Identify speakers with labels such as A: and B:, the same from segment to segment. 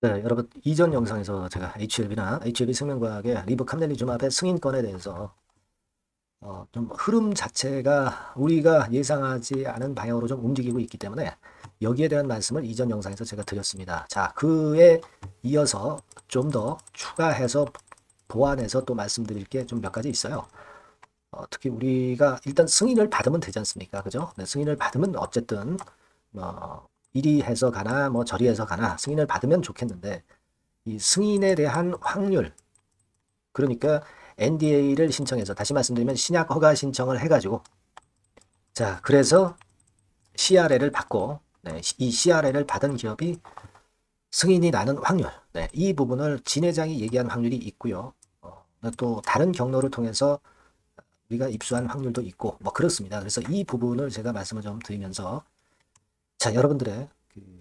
A: 네, 여러분 이전 영상에서 제가 HLB나 HLB 생명과학의 리브캄넬리줌압의 승인권에 대해서 좀 흐름 자체가 우리가 예상하지 않은 방향으로 좀 움직이고 있기 때문에 여기에 대한 말씀을 이전 영상에서 제가 드렸습니다. 자, 그에 이어서 좀 더 추가해서 보완해서 또 말씀드릴 게 좀 몇 가지 있어요. 특히 우리가 일단 승인을 받으면 되지 않습니까? 그죠? 네, 승인을 받으면 어쨌든 이리 해서 가나 뭐 저리 해서 가나 승인을 받으면 좋겠는데 이 승인에 대한 확률, 그러니까 NDA를 신청해서, 다시 말씀드리면 신약 허가 신청을 해가지고, 자, 그래서 CRL을 받고, 네, 이 CRL을 받은 기업이 승인이 나는 확률, 네, 이 부분을 진 회장이 얘기한 확률이 있고요. 또 다른 경로를 통해서 우리가 입수한 확률도 있고 뭐 그렇습니다. 그래서 이 부분을 제가 말씀을 좀 드리면서, 자, 여러분들의 그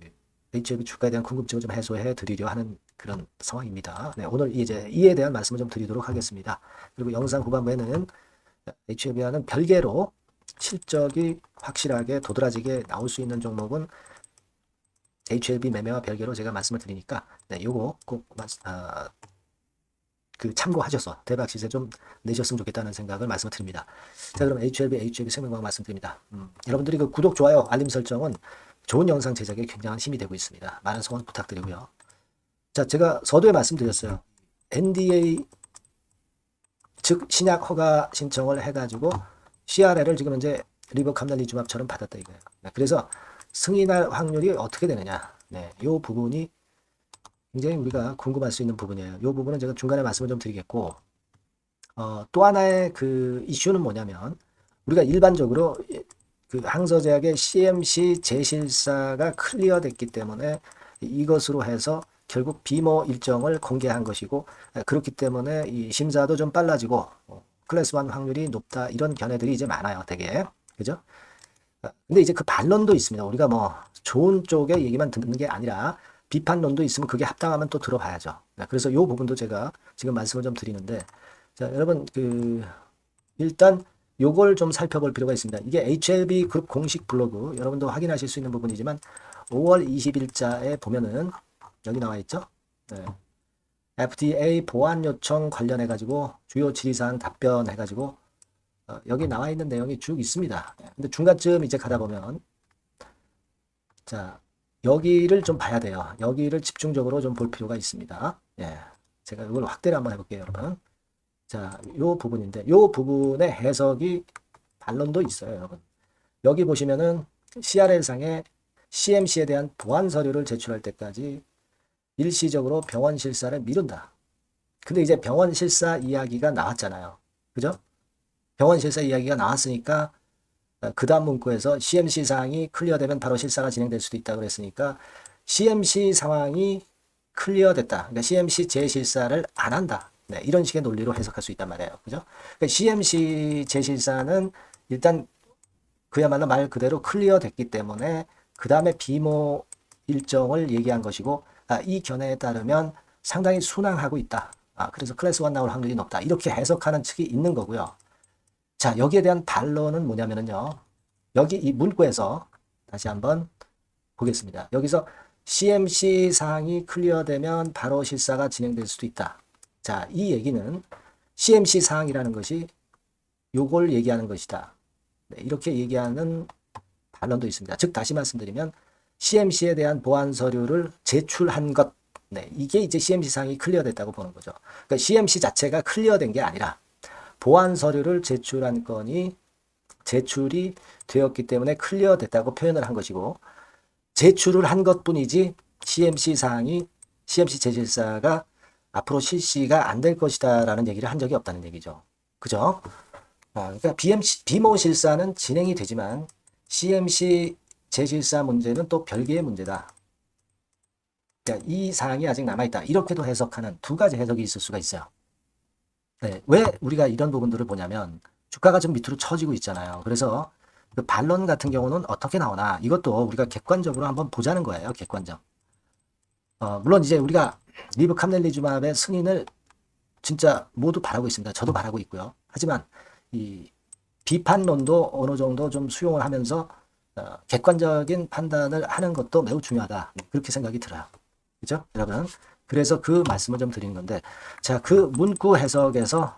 A: HLB 주가에 대한 궁금증을 좀 해소해 드리려 하는 그런 상황입니다. 네, 오늘 이제 이에 대한 말씀을 좀 드리도록 하겠습니다. 그리고 영상 후반부에는 HLB와는 별개로 실적이 확실하게 도드라지게 나올 수 있는 종목은 HLB 매매와 별개로 제가 말씀을 드리니까, 네, 요거 꼭 그 참고하셔서 대박 시세 좀 내셨으면 좋겠다는 생각을 말씀을 드립니다. 자, 그럼 HLB 생명과학 말씀드립니다. 여러분들이 그 구독, 좋아요, 알림 설정은 좋은 영상 제작에 굉장한 힘이 되고 있습니다. 많은 성원 부탁드리고요. 자, 제가 서두에 말씀드렸어요. NDA 즉 신약 허가 신청을 해가지고 CRL을 지금 이제 리버캄날리주맙처럼 받았다 이거예요. 네, 그래서 승인할 확률이 어떻게 되느냐. 네, 이 부분이 굉장히 우리가 궁금할 수 있는 부분이에요. 이 부분은 제가 중간에 말씀을 좀 드리겠고, 또 하나의 그 이슈는 뭐냐면, 우리가 일반적으로 그 항서제약의 CMC 제실사가 클리어됐기 때문에 이것으로 해서 결국 비모 일정을 공개한 것이고, 그렇기 때문에 이 심사도 좀 빨라지고 클래스 1 확률이 높다, 이런 견해들이 이제 많아요, 되게. 그죠? 근데 이제 그 반론도 있습니다. 우리가 뭐 좋은 쪽의 얘기만 듣는 게 아니라 비판론도 있으면 그게 합당하면 또 들어봐야죠. 그래서 이 부분도 제가 지금 말씀을 좀 드리는데, 자, 여러분 그 일단 요걸 좀 살펴볼 필요가 있습니다. 이게 HLB 그룹 공식 블로그, 여러분도 확인하실 수 있는 부분이지만 5월 20일자에 보면은 여기 나와 있죠. 네. FDA 보안 요청 관련해 가지고 주요 질의사항 답변해 가지고 여기 나와 있는 내용이 쭉 있습니다. 근데 중간쯤 이제 가다 보면, 자, 여기를 좀 봐야 돼요. 여기를 집중적으로 좀 볼 필요가 있습니다. 예. 제가 이걸 확대를 한번 해볼게요, 여러분. 자, 요 부분인데, 요 부분의 해석이 반론도 있어요, 여러분. 여기 보시면은 CRL상에 CMC에 대한 보안 서류를 제출할 때까지 일시적으로 병원 실사를 미룬다. 근데 이제 병원 실사 이야기가 나왔잖아요. 그죠? 병원 실사 이야기가 나왔으니까 그 다음 문구에서 CMC 사항이 클리어되면 바로 실사가 진행될 수도 있다 그랬으니까 CMC 상황이 클리어됐다. 그러니까 CMC 재실사를 안 한다. 네, 이런 식의 논리로 해석할 수 있단 말이에요. 그죠? 그러니까 CMC 재실사는 일단 그야말로 말 그대로 클리어됐기 때문에 그 다음에 비모 일정을 얘기한 것이고, 이 견해에 따르면 상당히 순항하고 있다. 그래서 클래스 1 나올 확률이 높다. 이렇게 해석하는 측이 있는 거고요. 자, 여기에 대한 반론은 뭐냐면요. 여기 이 문구에서 다시 한번 보겠습니다. 여기서 CMC 사항이 클리어되면 바로 실사가 진행될 수도 있다. 자, 이 얘기는 CMC 사항이라는 것이 요걸 얘기하는 것이다. 네, 이렇게 얘기하는 반론도 있습니다. 즉, 다시 말씀드리면 CMC에 대한 보안 서류를 제출한 것, 네, 이게 이제 CMC 사항이 클리어됐다고 보는 거죠. 그러니까 CMC 자체가 클리어된 게 아니라 보안 서류를 제출한 건이 제출이 되었기 때문에 클리어됐다고 표현을 한 것이고, 제출을 한 것뿐이지 CMC 사항이 CMC 제실사가 앞으로 실시가 안 될 것이다라는 얘기를 한 적이 없다는 얘기죠. 그죠? 그러니까 비모 실사는 진행이 되지만 CMC 제실사 문제는 또 별개의 문제다. 그러니까 이 사항이 아직 남아있다. 이렇게도 해석하는 두 가지 해석이 있을 수가 있어요. 네, 왜 우리가 이런 부분들을 보냐면 주가가 좀 밑으로 처지고 있잖아요. 그래서 그 반론 같은 경우는 어떻게 나오나 이것도 우리가 객관적으로 한번 보자는 거예요. 객관적. 물론 이제 우리가 리브캄넬리주맙의 승인을 진짜 모두 바라고 있습니다. 저도 바라고 있고요. 하지만 이 비판론도 어느 정도 좀 수용을 하면서 객관적인 판단을 하는 것도 매우 중요하다. 그렇게 생각이 들어요. 그죠? 여러분. 그래서 그 말씀을 좀 드리는 건데, 자, 그 문구 해석에서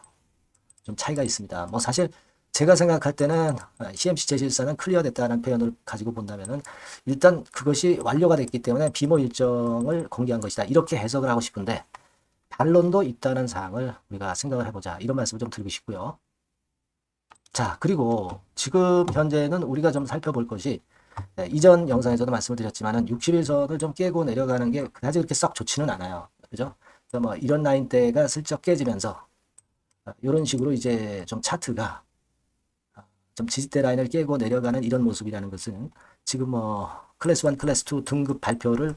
A: 좀 차이가 있습니다. 뭐 사실 제가 생각할 때는 CMC 제실사는 클리어됐다는 표현을 가지고 본다면은 일단 그것이 완료가 됐기 때문에 비모 일정을 공개한 것이다. 이렇게 해석을 하고 싶은데 반론도 있다는 사항을 우리가 생각을 해보자. 이런 말씀을 좀 드리고 싶고요. 자, 그리고 지금 현재는 우리가 좀 살펴볼 것이 이전 영상에서도 말씀을 드렸지만은 60일선을 좀 깨고 내려가는 게 그다지 그렇게 썩 좋지는 않아요. 그죠? 그래서 뭐 이런 라인대가 슬쩍 깨지면서 이런 식으로 이제 좀 차트가 좀 지지대 라인을 깨고 내려가는 이런 모습이라는 것은 지금 뭐 클래스 1, 클래스 2 등급 발표를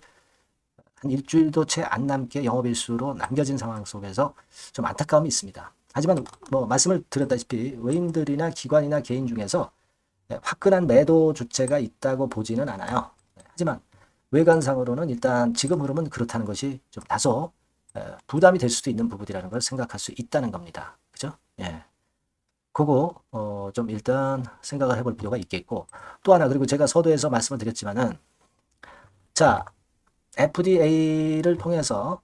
A: 한 일주일도 채 안 남게 영업일수로 남겨진 상황 속에서 좀 안타까움이 있습니다. 하지만 뭐 말씀을 드렸다시피 외인들이나 기관이나 개인 중에서 화끈한 매도 주체가 있다고 보지는 않아요. 하지만 외관상으로는 일단 지금 흐름은 그렇다는 것이 좀 다소 부담이 될 수도 있는 부분이라는 걸 생각할 수 있다는 겁니다. 그죠? 예. 그거 좀 일단 생각을 해볼 필요가 있겠고 또 하나 그리고 제가 서두에서 말씀을 드렸지만은 자 FDA를 통해서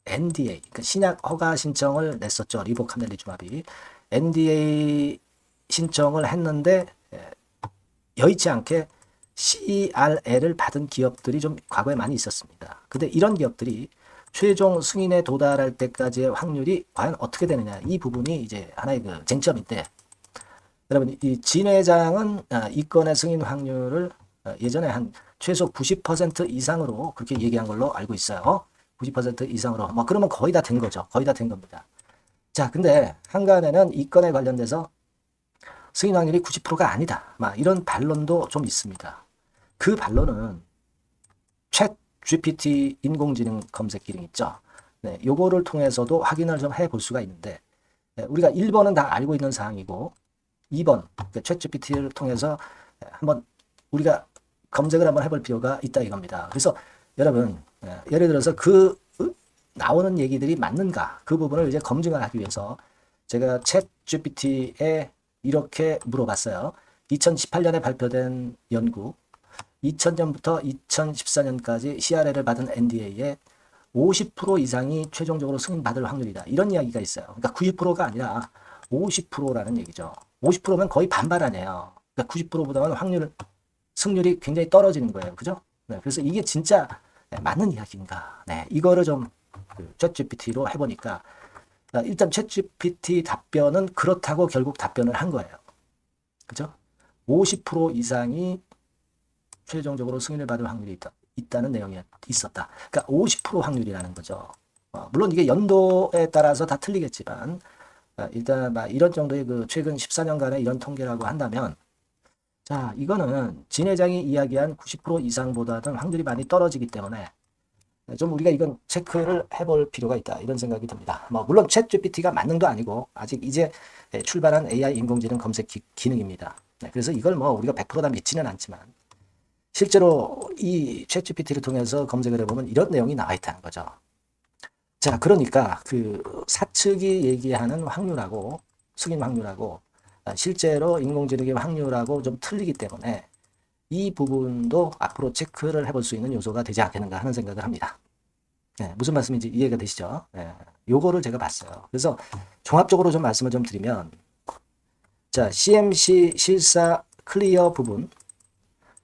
A: NDA 그러니까 신약 허가 신청을 냈었죠. 리보캄넬리주마비 NDA 신청을 했는데 여의치 않게 CRL을 받은 기업들이 좀 과거에 많이 있었습니다. 근데 이런 기업들이 최종 승인에 도달할 때까지의 확률이 과연 어떻게 되느냐 이 부분이 이제 하나의 그 쟁점인데 여러분 이 진 회장은 이 건의 승인 확률을 예전에 한 최소 90% 이상으로 그렇게 얘기한 걸로 알고 있어요. 90% 이상으로 뭐 그러면 거의 다 된 거죠. 거의 다 된 겁니다. 자 근데 한간에는 이 건에 관련돼서 승인 확률이 90%가 아니다. 막 이런 반론도 좀 있습니다. 그 반론은 챗 GPT 인공지능 검색 기능 있죠. 네, 요거를 통해서도 확인을 좀 해볼 수가 있는데 우리가 1번은 다 알고 있는 사항이고 2번 챗 GPT를 통해서 한번 우리가 검색을 한번 해볼 필요가 있다 이겁니다. 그래서 여러분 예를 들어서 그 나오는 얘기들이 맞는가 그 부분을 이제 검증을 하기 위해서 제가 챗 GPT에 이렇게 물어봤어요. 2018년에 발표된 연구 2000년부터 2014년까지 CRL을 받은 NDA의 50% 이상이 최종적으로 승인받을 확률이다. 이런 이야기가 있어요. 그러니까 90%가 아니라 50%라는 얘기죠. 50%면 거의 반발 아니에요. 그러니까 90%보다는 승률이 굉장히 떨어지는 거예요. 그죠? 네, 그래서 이게 진짜 맞는 이야기인가. 네, 이거를 좀 챗GPT로 해보니까 일단 챗GPT 답변은 그렇다고 결국 답변을 한 거예요. 그죠? 50% 이상이 최종적으로 승인을 받을 확률이 있다는 내용이 있었다. 그러니까 50% 확률이라는 거죠. 물론 이게 연도에 따라서 다 틀리겠지만 일단 이런 정도의 그 최근 14년간의 이런 통계라고 한다면 자 이거는 진 회장이 이야기한 90% 이상보다는 확률이 많이 떨어지기 때문에 좀 우리가 이건 체크를 해볼 필요가 있다 이런 생각이 듭니다. 뭐 물론 챗 GPT가 만능도 아니고 아직 이제 출발한 AI 인공지능 검색 기능입니다. 그래서 이걸 뭐 우리가 100%다 믿지는 않지만 실제로 이 챗GPT를 통해서 검색을 해보면 이런 내용이 나와 있다는 거죠. 자, 그러니까 그 사측이 얘기하는 확률하고 승인 확률하고 실제로 인공지능의 확률하고 좀 틀리기 때문에 이 부분도 앞으로 체크를 해볼 수 있는 요소가 되지 않겠는가 하는 생각을 합니다. 네, 무슨 말씀인지 이해가 되시죠? 네, 요거를 제가 봤어요. 그래서 종합적으로 좀 말씀을 좀 드리면 자, CMC 실사 클리어 부분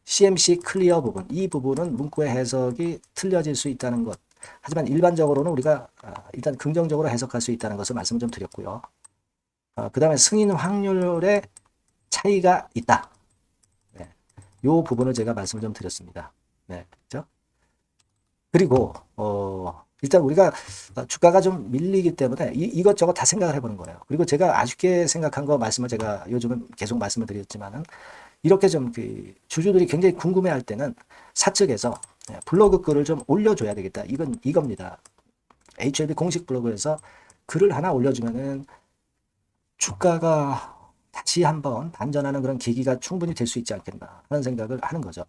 A: CMC 클리어 부분, 이 부분은 문구의 해석이 틀려질 수 있다는 것. 하지만 일반적으로는 우리가 일단 긍정적으로 해석할 수 있다는 것을 말씀을 좀 드렸고요. 그 다음에 승인 확률의 차이가 있다. 네. 이 부분을 제가 말씀을 좀 드렸습니다. 네, 그렇죠? 그리고 일단 우리가 주가가 좀 밀리기 때문에 이것저것 다 생각을 해보는 거예요. 그리고 제가 아쉽게 생각한 거 말씀을 제가 요즘은 계속 말씀을 드렸지만은 이렇게 좀 그 주주들이 굉장히 궁금해할 때는 사측에서 블로그 글을 좀 올려줘야 되겠다. 이겁니다. HLB 공식 블로그에서 글을 하나 올려주면은 주가가 다시 한번 반전하는 그런 계기가 충분히 될 수 있지 않겠나 하는 생각을 하는 거죠.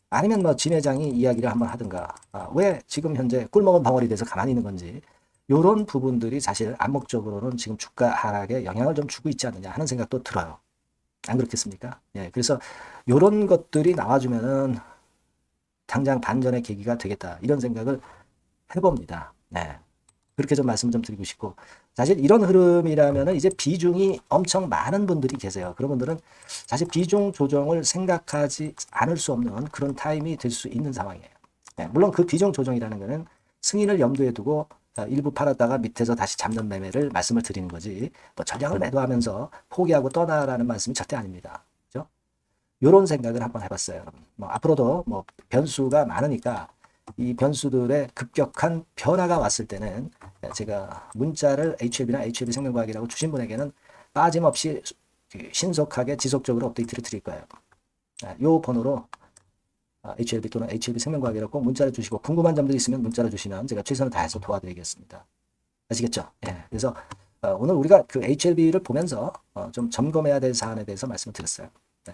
A: 아니면 뭐 진 회장이 이야기를 한번 하든가 왜 지금 현재 꿀먹은 벙어리 돼서 가만히 있는 건지 이런 부분들이 사실 암묵적으로는 지금 주가 하락에 영향을 좀 주고 있지 않느냐 하는 생각도 들어요. 안 그렇겠습니까? 예, 그래서 이런 것들이 나와주면은 당장 반전의 계기가 되겠다 이런 생각을 해봅니다. 네. 그렇게 좀 말씀 좀 드리고 싶고, 사실 이런 흐름이라면은 이제 비중이 엄청 많은 분들이 계세요. 그런 분들은 사실 비중 조정을 생각하지 않을 수 없는 그런 타임이 될 수 있는 상황이에요. 네, 물론 그 비중 조정이라는 거는 승인을 염두에 두고 일부 팔았다가 밑에서 다시 잡는 매매를 말씀을 드리는 거지, 뭐 전량을 매도하면서 포기하고 떠나라는 말씀이 절대 아닙니다. 그죠? 요런 생각을 한번 해봤어요, 여러분. 뭐 앞으로도 뭐 변수가 많으니까 이 변수들의 급격한 변화가 왔을 때는 제가 문자를 HLB나 HLB 생명과학이라고 주신 분에게는 빠짐없이 신속하게 지속적으로 업데이트를 드릴 거예요. 이 번호로 HLB 또는 HLB 생명과학이라고 꼭 문자를 주시고, 궁금한 점들이 있으면 문자를 주시면 제가 최선을 다해서 도와드리겠습니다. 아시겠죠? 예. 그래서 오늘 우리가 그 HLB를 보면서 좀 점검해야 될 사안에 대해서 말씀을 드렸어요. 네.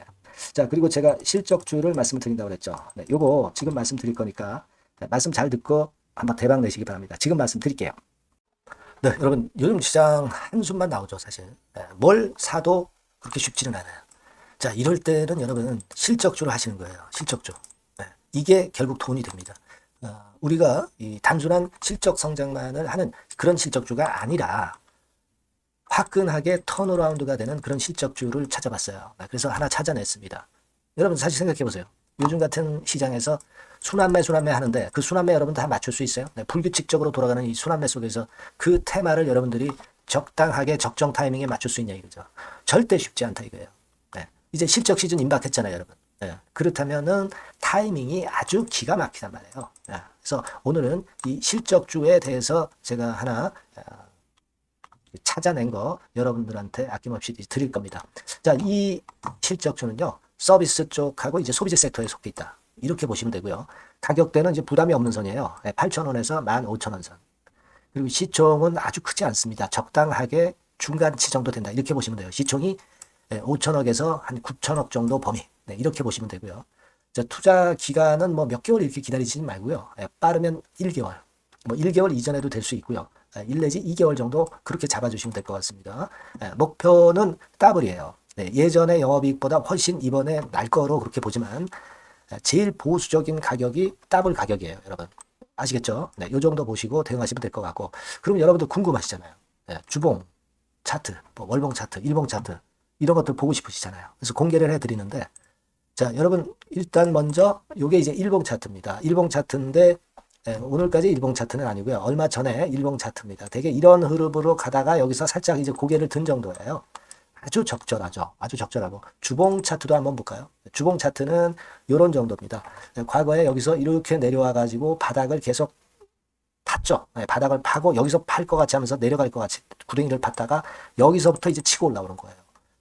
A: 자, 그리고 제가 실적주를 말씀을 드린다고 그랬죠. 네, 요거 지금 말씀드릴 거니까 말씀 잘 듣고 한번 대박 내시기 바랍니다. 지금 말씀드릴게요. 네, 여러분, 요즘 시장 한숨만 나오죠, 사실. 네, 뭘 사도 그렇게 쉽지는 않아요. 자, 이럴 때는 여러분 실적주를 하시는 거예요. 실적주. 네, 이게 결국 돈이 됩니다. 우리가 이 단순한 실적 성장만을 하는 그런 실적주가 아니라 화끈하게 턴어라운드가 되는 그런 실적주를 찾아봤어요. 그래서 하나 찾아냈습니다. 여러분 사실 생각해 보세요. 요즘 같은 시장에서 순환매 하는데 그 순환매 여러분 다 맞출 수 있어요? 네, 불규칙적으로 돌아가는 이 순환매 속에서 그 테마를 여러분들이 적당하게 적정 타이밍에 맞출 수 있냐 이거죠. 절대 쉽지 않다 이거예요. 네, 이제 실적 시즌 임박했잖아요, 여러분. 네, 그렇다면은 타이밍이 아주 기가 막히단 말이에요. 네, 그래서 오늘은 이 실적주에 대해서 제가 하나 찾아낸 거 여러분들한테 아낌없이 드릴 겁니다. 자, 이 실적주는요, 서비스 쪽하고 이제 소비재 섹터에 속해 있다. 이렇게 보시면 되고요. 가격대는 이제 부담이 없는 선이에요. 8,000원에서 15,000원 선. 그리고 시총은 아주 크지 않습니다. 적당하게 중간치 정도 된다. 이렇게 보시면 돼요. 시총이 5천억에서 한 9천억 정도 범위. 네, 이렇게 보시면 되고요. 자, 투자 기간은 뭐 몇 개월 이렇게 기다리지 말고요. 빠르면 1개월. 뭐 1개월 이전에도 될 수 있고요. 1 내지 2개월 정도 그렇게 잡아주시면 될 것 같습니다. 목표는 더블이에요. 네, 예전의 영업이익보다 훨씬 이번에 날 거로 그렇게 보지만 제일 보수적인 가격이 더블 가격이에요, 여러분. 아시겠죠? 네, 이 정도 보시고 대응하시면 될 것 같고, 그럼 여러분들 궁금하시잖아요. 네, 주봉 차트, 뭐 월봉 차트, 일봉 차트 이런 것들 보고 싶으시잖아요. 그래서 공개를 해드리는데, 자, 여러분 일단 먼저 요게 이제 일봉 차트입니다. 일봉 차트인데 오늘까지 일봉 차트는 아니고요. 얼마 전에 일봉 차트입니다. 되게 이런 흐름으로 가다가 여기서 살짝 이제 고개를 든 정도예요. 아주 적절하죠. 아주 적절하고. 주봉 차트도 한번 볼까요? 주봉 차트는 이런 정도입니다. 과거에 여기서 이렇게 내려와 가지고 바닥을 계속 팠죠. 바닥을 파고 여기서 팔 것 같이 하면서 내려갈 것 같이 구덩이를 팠다가 여기서부터 이제 치고 올라오는 거예요.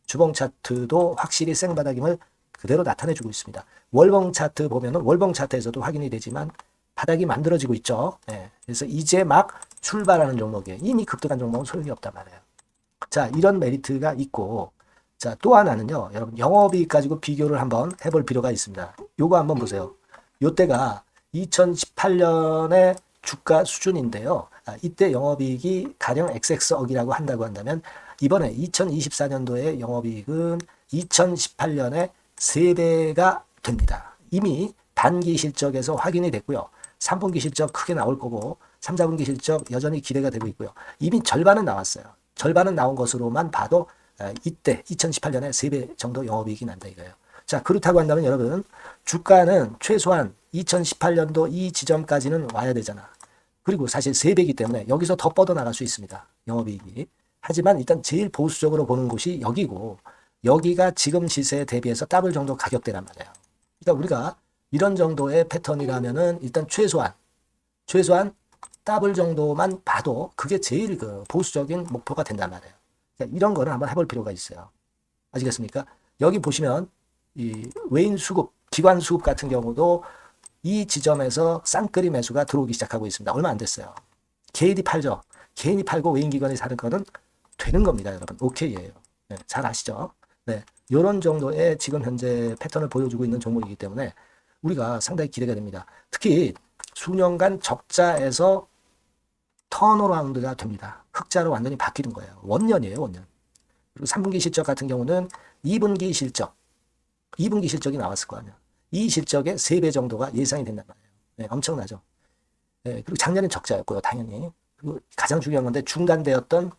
A: 주봉 차트도 확실히 생바닥임을 그대로 나타내주고 있습니다. 월봉 차트 보면은 월봉 차트에서도 확인이 되지만 바닥이 만들어지고 있죠. 네. 그래서 이제 막 출발하는 종목이에요. 이미 급등한 종목은 소용이 없단 말이에요. 자, 이런 메리트가 있고, 자, 또 하나는요, 여러분, 영업이익 가지고 비교를 한번 해볼 필요가 있습니다. 요거 한번 보세요. 요때가 2018년의 주가 수준인데요. 이때 영업이익이 가령 XX억이라고 한다고 한다면, 이번에 2024년도의 영업이익은 2018년에 3배가 됩니다. 이미 단기 실적에서 확인이 됐고요. 3분기 실적 크게 나올 거고 3, 4분기 실적 여전히 기대가 되고 있고요. 이미 절반은 나왔어요. 절반은 나온 것으로만 봐도 이때 2018년에 3배 정도 영업이익이 난다 이거예요. 자, 그렇다고 한다면 여러분 주가는 최소한 2018년도 이 지점까지는 와야 되잖아. 그리고 사실 3배이기 때문에 여기서 더 뻗어나갈 수 있습니다. 영업이익이. 하지만 일단 제일 보수적으로 보는 곳이 여기고 여기가 지금 시세에 대비해서 더블 정도 가격대란 말이에요. 그러니까 우리가 이런 정도의 패턴이라면은 일단 최소한 더블 정도만 봐도 그게 제일 그 보수적인 목표가 된단 말이에요. 그러니까 이런 거를 한번 해볼 필요가 있어요. 아시겠습니까? 여기 보시면 이 외인 수급, 기관 수급 같은 경우도 이 지점에서 쌍끌이 매수가 들어오기 시작하고 있습니다. 얼마 안 됐어요. 개인이 팔죠. 개인이 팔고 외인 기관이 사는 거는 되는 겁니다, 여러분. 오케이예요. 네, 잘 아시죠? 네, 이런 정도의 지금 현재 패턴을 보여주고 있는 종목이기 때문에 우리가 상당히 기대가 됩니다. 특히 수년간 적자에서 턴어라운드가 됩니다. 흑자로 완전히 바뀌는 거예요. 원년이에요, 원년. 그리고 3분기 실적 같은 경우는 2분기 실적이 나왔을 거 아니에요. 이 실적의 3배 정도가 예상이 된단 말이에요. 네, 엄청나죠. 예, 그리고 작년엔 적자였고요, 당연히. 그리고 가장 중요한 건데 중단되었던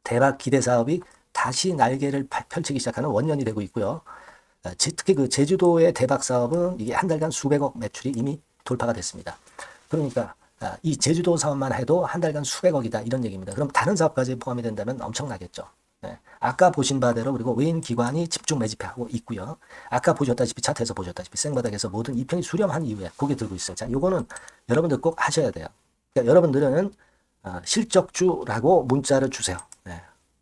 A: 대박 기대 사업이 다시 날개를 펼치기 시작하는 원년이 되고 있고요. 특히 그 제주도의 대박 사업은 이게 한 달간 수백억 매출이 이미 돌파가 됐습니다. 그러니까 이 제주도 사업만 해도 한 달간 수백억이다 이런 얘기입니다. 그럼 다른 사업까지 포함이 된다면 엄청나겠죠. 네. 아까 보신 바대로 그리고 외인 기관이 집중 매집하고 있고요. 아까 보셨다시피 차트에서 보셨다시피 생바닥에서 모든 이평이 수렴한 이후에 고개 들고 있어요. 자, 요거는 여러분들 꼭 하셔야 돼요. 그러니까 여러분들은 실적주라고 문자를 주세요. 네.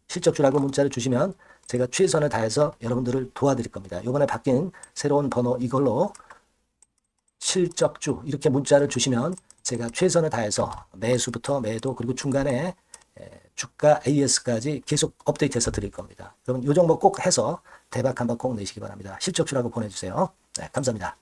A: 실적주라고 문자를 주시면 제가 최선을 다해서 여러분들을 도와드릴 겁니다. 이번에 바뀐 새로운 번호 이걸로 실적주 이렇게 문자를 주시면 제가 최선을 다해서 매수부터 매도 그리고 중간에 주가 AS까지 계속 업데이트해서 드릴 겁니다. 여러분 이 종목 꼭 해서 대박 한번 꼭 내시기 바랍니다. 실적주라고 보내주세요. 네, 감사합니다.